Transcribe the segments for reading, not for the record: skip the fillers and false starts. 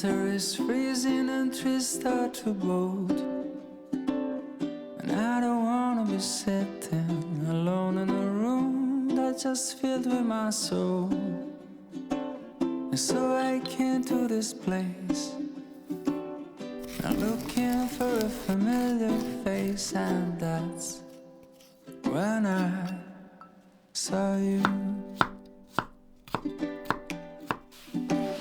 Winter is freezing and trees start to bolt, and I don't wanna be sitting alone in a room that's just filled with my soul. And so I came to this place, I'm looking for a familiar face, and that's when I saw you.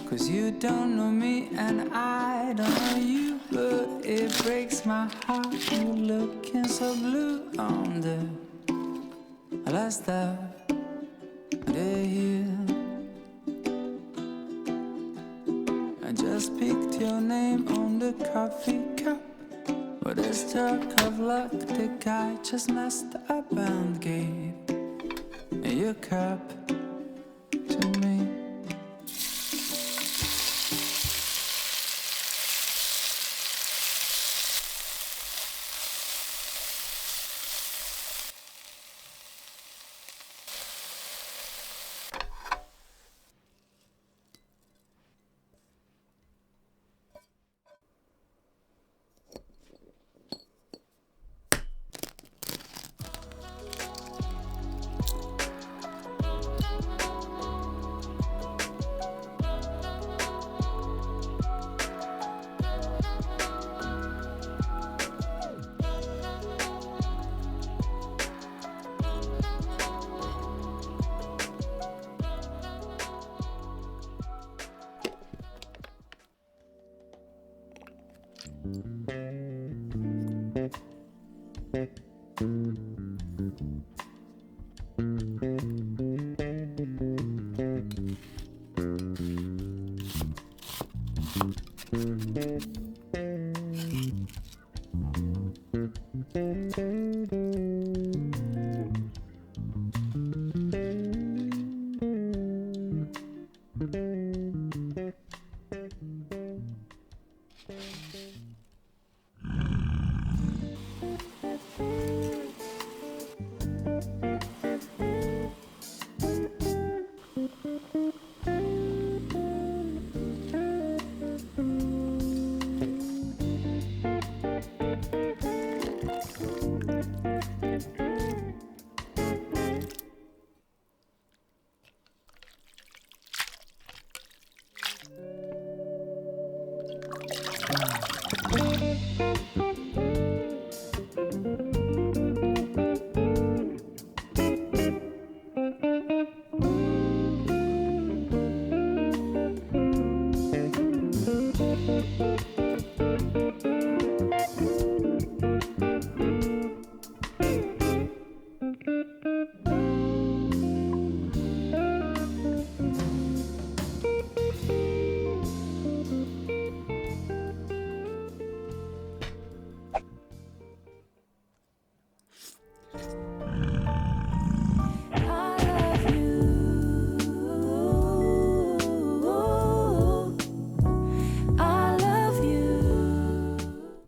'Cause you don't know me and I don't know you, but it breaks my heart. You looking so blue on the last day here. I just picked your name on the coffee cup, but a stroke of luck, the guy just messed up and gave your cup to me.